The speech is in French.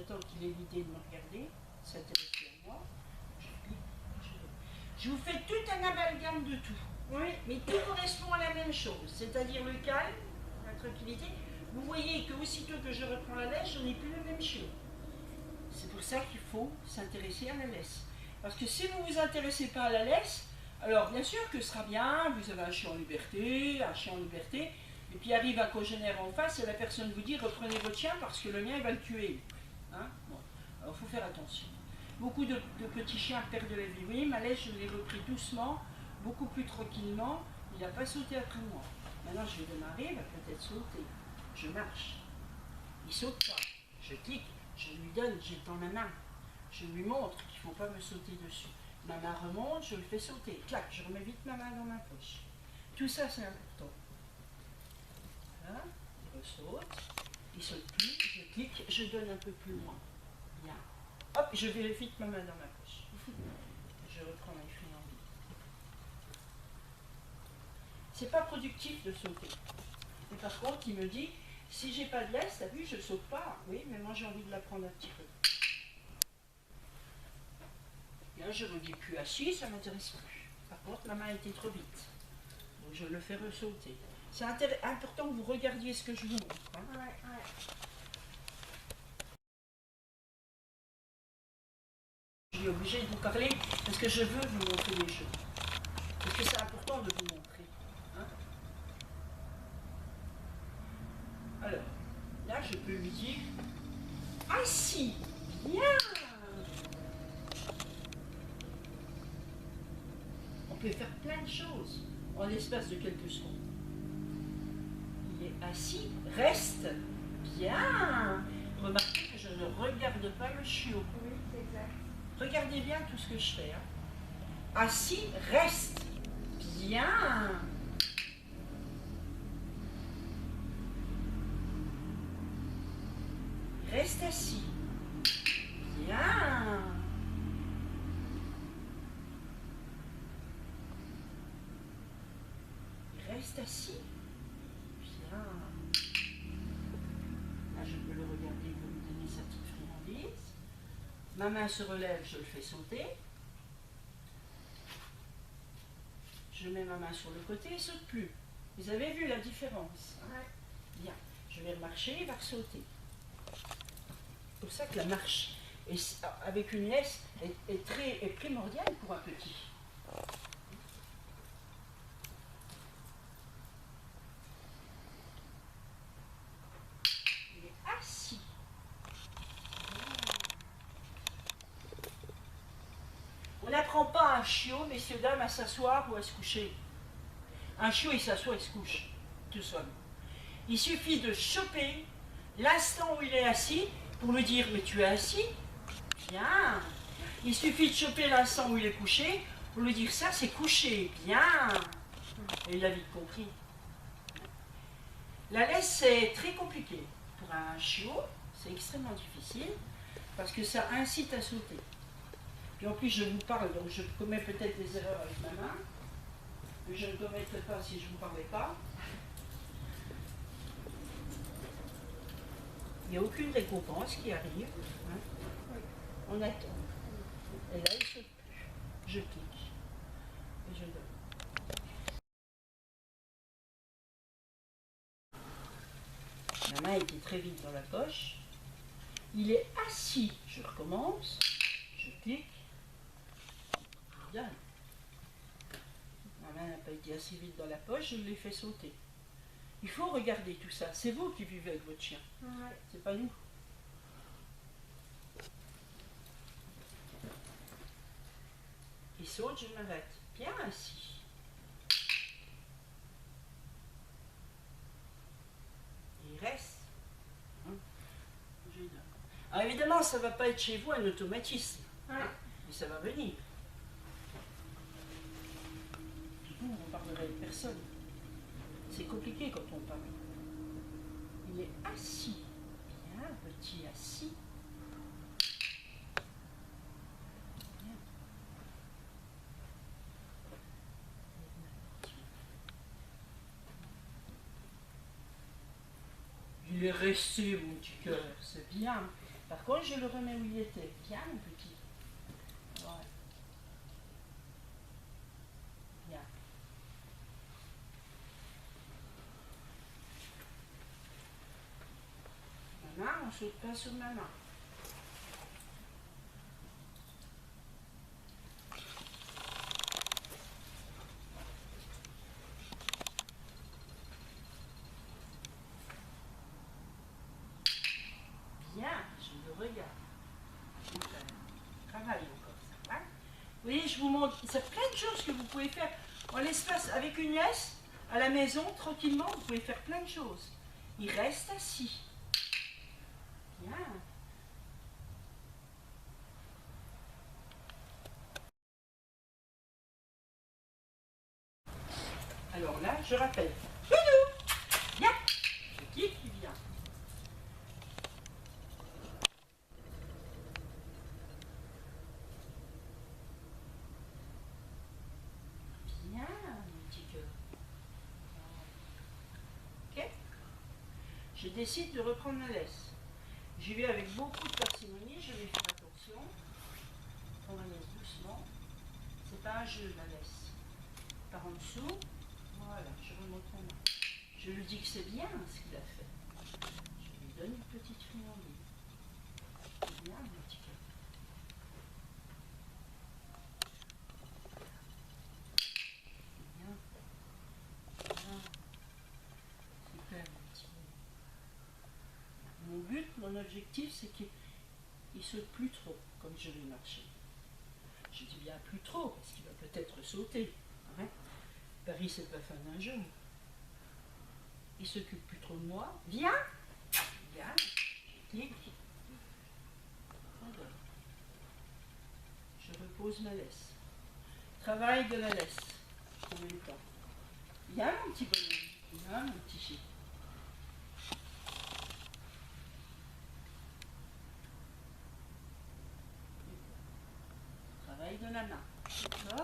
j'attends qu'il ait l'idée de me regarder, s'intéresser à moi. Je vous fais tout un amalgame de tout. Oui. Mais tout correspond à la même chose, c'est-à-dire le calme, la tranquillité. Vous voyez qu'aussitôt que je reprends la laisse, je n'ai plus le même chiot. C'est pour ça qu'il faut s'intéresser à la laisse. Parce que si vous ne vous intéressez pas à la laisse, alors bien sûr que ce sera bien, vous avez un chien en liberté, et puis arrive un congénère en face et la personne vous dit reprenez votre chien parce que le mien il va le tuer. Hein, bon. Alors il faut faire attention. Beaucoup de petits chiens perdent la vie. Oui, ma laisse, je l'ai repris doucement, beaucoup plus tranquillement, il n'a pas sauté après moi. Maintenant je vais démarrer, il va peut-être sauter. Je marche. Il ne saute pas. Je clique, je lui donne, j'ai dans ma main. Je lui montre qu'il ne faut pas me sauter dessus. Ma main remonte, je le fais sauter. Clac, je remets vite ma main dans ma poche. Tout ça, c'est important. Voilà, il saute. Il ne saute plus, je clique, je donne un peu plus loin. Bien. Hop, je vais vite ma main dans ma poche. Je reprends ma friandise. C'est pas productif de sauter. Et par contre, il me dit, si j'ai pas de laisse, t'as vu, je saute pas. Oui, mais moi j'ai envie de la prendre un petit peu. Là, je ne me dis plus assis, ça ne m'intéresse plus. Par contre, ma main était trop vite. Donc, je le fais ressauter. C'est important que vous regardiez ce que je vous montre. Hein. Ouais. Je suis obligée de vous parler parce que je veux vous montrer les choses. Parce que c'est important de vous montrer. Hein. Alors, là, je peux lui dire assis, bien. On peut faire plein de choses en l'espace de quelques secondes. Il est assis, reste, bien. Remarquez que je ne regarde pas le chiot. Oui, c'est exact. Regardez bien tout ce que je fais. Hein. Assis, reste, bien. Reste assis, bien. Reste assis. Bien. Là, je peux le regarder pour lui donner sa petite friandise. Ma main se relève, je le fais sauter. Je mets ma main sur le côté, il ne saute plus. Vous avez vu la différence? Hein? Bien. Je vais remarcher, il va sauter. C'est pour ça que la marche avec une laisse est primordiale pour un petit. Assis. On n'apprend pas à un chiot, messieurs, dames, à s'asseoir ou à se coucher. Un chiot, il s'assoit et se couche, tout seul. Il suffit de choper l'instant où il est assis pour lui dire « mais tu es assis ?» Bien. Il suffit de choper l'instant où il est couché pour lui dire « ça, c'est couché. » Bien. Et il a vite compris. La laisse, c'est très compliqué. Pour un chiot, c'est extrêmement difficile parce que ça incite à sauter. Puis en plus, je vous parle, donc je commets peut-être des erreurs avec ma main, que je ne commettrais pas si je ne vous parlais pas. Il n'y a aucune récompense qui arrive. Hein. On attend. Et là, il ne saute plus. Je clique. Et je donne. Ma main était très vite dans la poche. Il est assis. Je recommence. Je clique. Je donne. Ma main n'a pas été assez vite dans la poche. Je l'ai fait sauter. Il faut regarder tout ça. C'est vous qui vivez avec votre chien. Ouais. C'est pas nous. Il saute, je m'arrête. Bien assis. Il reste. Hein. Je donne. Alors évidemment, ça ne va pas être chez vous un automatisme. Ouais. Mais ça va venir. Puis vous parlerez avec personne. C'est compliqué quand on parle. Il est assis. Bien, petit assis. Bien. Il est resté, mon petit cœur, c'est bien. Par contre, je le remets où il était. Viens, mon petit. Voilà. Viens. Maman, on ne saute pas sur maman. Bien, je le regarde. Super. Travaille encore ça. Hein? Vous voyez, je vous montre, c'est plein de choses que vous pouvez faire en l'espace avec une laisse à la maison, tranquillement, vous pouvez faire plein de choses. Il reste assis. Bien. Alors là, je rappelle. Doudou, viens. C'est qui vient? Bien, mon petit cœur. Ok. Je décide de reprendre la laisse. J'y vais avec beaucoup de parcimonie, je vais faire attention. On va laisse doucement. C'est pas un jeu, la laisse. Par en dessous. Voilà, je remonte ma main. Je lui dis que c'est bien ce qu'il a fait. Je lui donne une petite friandise. C'est bien, mon petit cœur. C'est bien. Bien. Super, mon petit cœur. Mon but, mon objectif, c'est qu'il ne saute plus trop comme je vais marcher. Je dis bien plus trop, parce qu'il va peut-être sauter. Hein? Paris, c'est pas fin d'un jour. Il s'occupe plus trop de moi. Viens. Viens. Clique. Alors, je repose ma laisse. Travail de la laisse. En même temps. Viens, mon petit bonhomme. Viens, mon petit chien. Travail de la main. D'accord?